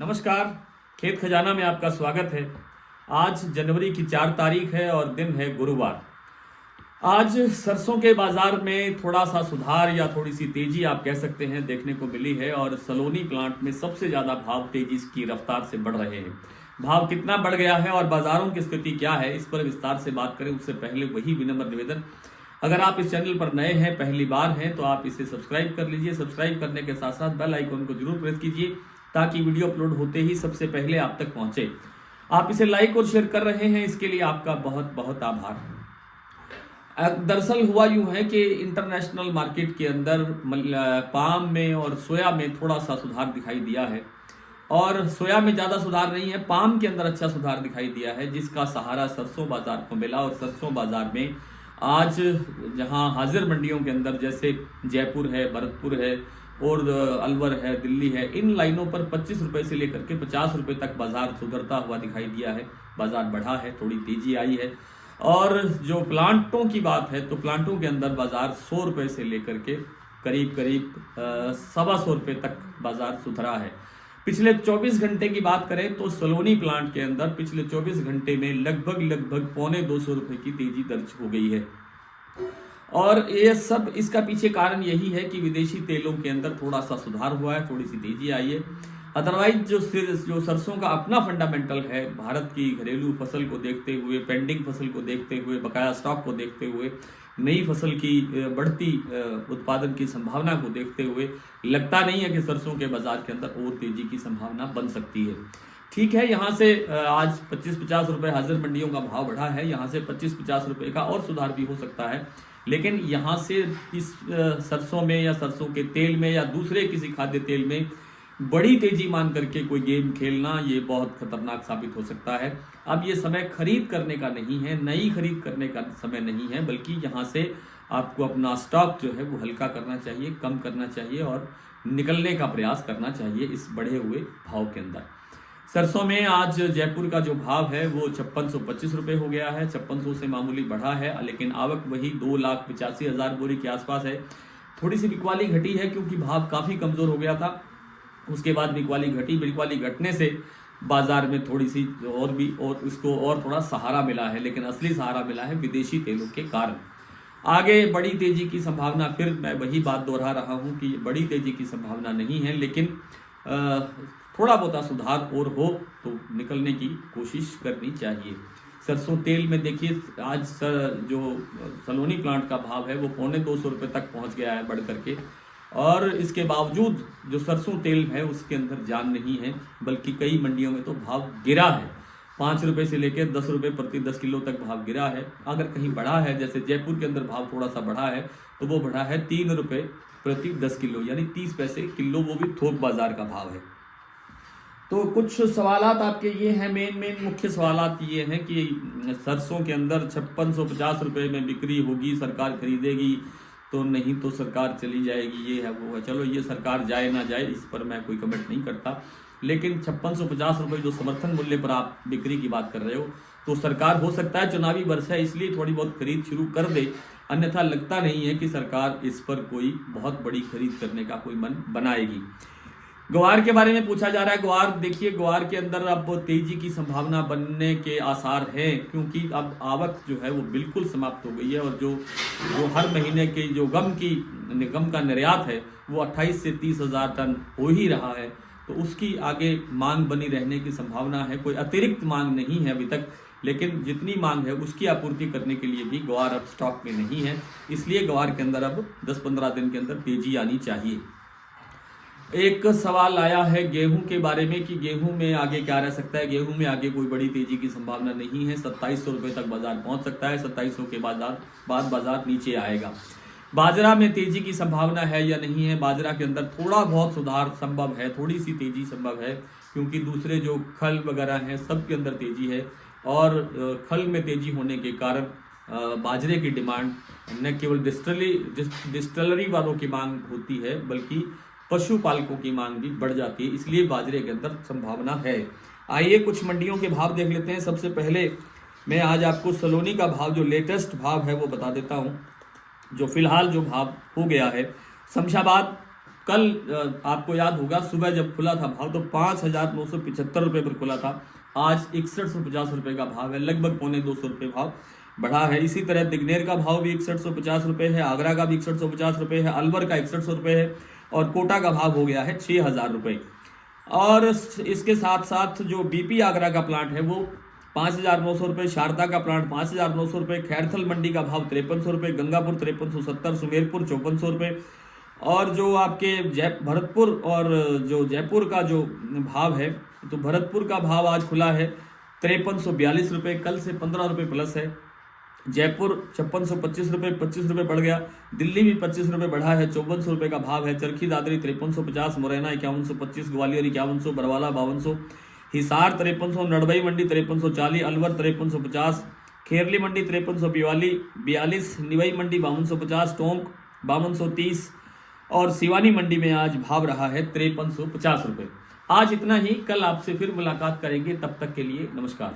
नमस्कार। खेत खजाना में आपका स्वागत है। आज जनवरी की 4 तारीख है और दिन है गुरुवार। आज सरसों के बाजार में थोड़ा सा सुधार या थोड़ी सी तेजी आप कह सकते हैं देखने को मिली है और सलोनी प्लांट में सबसे ज्यादा भाव तेजी की रफ्तार से बढ़ रहे हैं। भाव कितना बढ़ गया है और बाजारों की स्थिति क्या है, इस पर विस्तार से बात करें उससे पहले वही विनम्र निवेदन, अगर आप इस चैनल पर नए हैं, पहली बार हैं, तो आप इसे सब्सक्राइब कर लीजिए। सब्सक्राइब करने के साथ साथ बेल आइकन को जरूर प्रेस कीजिए ताकि वीडियो अपलोड होते ही सबसे पहले आप तक पहुंचे। आप इसे लाइक और शेयर कर रहे हैं, इसके लिए आपका बहुत बहुत आभार। दरअसल हुआ यूं है कि इंटरनेशनल मार्केट के अंदर पाम में और सोया में थोड़ा सा सुधार दिखाई दिया है और सोया में ज़्यादा सुधार नहीं है, पाम के अंदर अच्छा सुधार दिखाई दिया है, जिसका सहारा सरसों बाजार को मिला। और सरसों बाजार में आज जहां हाजिर मंडियों के अंदर जैसे जयपुर है, भरतपुर है और अलवर है, दिल्ली है, इन लाइनों पर 25 रुपए से लेकर के 50 रुपए तक बाजार सुधरता हुआ दिखाई दिया है। बाजार बढ़ा है, थोड़ी तेजी आई है। और जो प्लांटों की बात है तो प्लांटों के अंदर बाजार 100 रुपए से लेकर के करीब करीब 125 रुपए तक बाजार सुधरा है। पिछले 24 घंटे की बात करें तो सलोनी प्लांट के अंदर पिछले 24 घंटे में लगभग पौने 200 रुपए की तेजी दर्ज हो गई है। और ये सब इसका पीछे कारण यही है कि विदेशी तेलों के अंदर थोड़ा सा सुधार हुआ है, थोड़ी सी तेजी आई है। अदरवाइज जो सरसों का अपना फंडामेंटल है, भारत की घरेलू फसल को देखते हुए, पेंडिंग फसल को देखते हुए, बकाया स्टॉक को देखते हुए, नई फसल की बढ़ती उत्पादन की संभावना को देखते हुए लगता नहीं है कि सरसों के बाजार के अंदर और तेजी की संभावना बन सकती है। ठीक है, यहाँ से आज 25-50 रुपए हाजिर मंडियों का भाव बढ़ा है, यहाँ से 25-50 रुपए का और सुधार भी हो सकता है, लेकिन यहाँ से इस सरसों में या सरसों के तेल में या दूसरे किसी खाद्य तेल में बड़ी तेजी मान करके कोई गेम खेलना ये बहुत खतरनाक साबित हो सकता है। अब ये समय खरीद करने का नहीं है, नई खरीद करने का समय नहीं है, बल्कि यहाँ से आपको अपना स्टॉक जो है वो हल्का करना चाहिए, कम करना चाहिए और निकलने का प्रयास करना चाहिए इस बढ़े हुए भाव के अंदर। सरसों में आज जयपुर का जो भाव है वो 5625 रुपये हो गया है, 5600 से मामूली बढ़ा है, लेकिन आवक वही 2,85,000 बोरी के आसपास है। थोड़ी सी बिकवाली घटी है क्योंकि भाव काफ़ी कमज़ोर हो गया था, उसके बाद बिकवाली घटी। बिकवाली घटने से बाजार में थोड़ी सी और इसको और थोड़ा सहारा मिला है, लेकिन असली सहारा मिला है विदेशी तेलों के कारण। आगे बड़ी तेजी की संभावना, फिर मैं वही बात दोहरा रहा हूँ कि बड़ी तेजी की संभावना नहीं है, लेकिन थोड़ा बहुत सुधार और हो तो निकलने की कोशिश करनी चाहिए। सरसों तेल में देखिए आज जो सलोनी प्लांट का भाव है वो पौने 200 रुपये तक पहुंच गया है बढ़ करके, और इसके बावजूद जो सरसों तेल है उसके अंदर जान नहीं है, बल्कि कई मंडियों में तो भाव गिरा है। 5 रुपये से लेकर 10 रुपये प्रति 10 किलो तक भाव गिरा है। अगर कहीं बढ़ा है, जैसे जयपुर के अंदर भाव थोड़ा सा बढ़ा है, तो वो बढ़ा है 3 रुपये प्रति 10 किलो, यानी 30 पैसे किलो, वो भी थोक बाजार का भाव है। तो कुछ सवालात आपके ये हैं, मेन मुख्य सवालात ये हैं कि सरसों के अंदर 5650 रुपये में बिक्री होगी, सरकार खरीदेगी तो नहीं तो सरकार चली जाएगी, ये है वो है। चलो ये सरकार जाए ना जाए इस पर मैं कोई कमेंट नहीं करता, लेकिन 5650 रुपये जो समर्थन मूल्य पर आप बिक्री की बात कर रहे हो, तो सरकार हो सकता है चुनावी वर्ष है इसलिए थोड़ी बहुत खरीद शुरू कर दे, अन्यथा लगता नहीं है कि सरकार इस पर कोई बहुत बड़ी खरीद करने का कोई मन बनाएगी। ग्वार के बारे में पूछा जा रहा है। ग्वार देखिए, ग्वार के अंदर अब तेजी की संभावना बनने के आसार हैं, क्योंकि अब आवक जो है वो बिल्कुल समाप्त हो गई है और जो हर महीने के जो गम का निर्यात है वो 28 से 30 हजार टन हो ही रहा है, तो उसकी आगे मांग बनी रहने की संभावना है। कोई अतिरिक्त मांग नहीं है अभी तक, लेकिन जितनी मांग है उसकी आपूर्ति करने के लिए भी ग्वार अब स्टॉक में नहीं है, इसलिए ग्वार के अंदर अब 10-15 दिन के अंदर तेजी आनी चाहिए। एक सवाल आया है गेहूं के बारे में कि गेहूं में आगे क्या रह सकता है। गेहूं में आगे कोई बड़ी तेजी की संभावना नहीं है, 2700 रुपये तक बाजार पहुंच सकता है, 2700 के बाद बाजार नीचे आएगा। बाजरा में तेजी की संभावना है या नहीं है? बाजरा के अंदर थोड़ा बहुत सुधार संभव है, थोड़ी सी तेजी संभव है, क्योंकि दूसरे जो खल वगैरह हैं सब के अंदर तेजी है, और खल में तेजी होने के कारण बाजरे की डिमांड न केवल डिस्टिलरी वालों की मांग होती है, बल्कि पशुपालकों की मांग भी बढ़ जाती है, इसलिए बाजरे के अंदर संभावना है। आइए कुछ मंडियों के भाव देख लेते हैं। सबसे पहले मैं आज आपको सलोनी का भाव, जो लेटेस्ट भाव है वो बता देता हूं। जो फिलहाल जो भाव हो गया है, शमशाबाद कल आपको याद होगा सुबह जब खुला था भाव तो 5,975 रुपये पर खुला था। आज 6150 रुपये का भाव है, लगभग पौने 200 रुपये भाव बढ़ा है। इसी तरह दिग्नेर का भाव भी 6150 रुपये है, आगरा का भी 6150 रुपये है, अलवर का 6100 रुपये है और कोटा का भाव हो गया है 6000 रुपये। और इसके साथ साथ जो बीपी आगरा का प्लांट है वो 5,900 रुपये, शारदा का प्लांट 5,900 रुपये, खैरथल मंडी का भाव 5300 रुपये, गंगापुर 5370, सुमेरपुर 5400 रुपये और जो आपके भरतपुर और जो जयपुर का जो भाव है तो भरतपुर का भाव आज खुला है 5342 रुपये, कल से 15 रुपये प्लस है। जयपुर 5625 रुपये, 25 रुपये बढ़ गया। दिल्ली भी 25 रुपये बढ़ा है, 5400 रुपये का भाव है। चरखी दादरी 5350, मुरैना 5125, ग्वालियर 5100, बरवाला 5200, हिसार 5300, नड़बई मंडी 5340, अलवर 5350, खेरली मंडी 5342, निवई मंडी 5250, टोंक 5230 और सिवानी मंडी में आज भाव रहा है 5350 रुपये। आज इतना ही, कल आपसे फिर मुलाकात करेंगे, तब तक के लिए नमस्कार।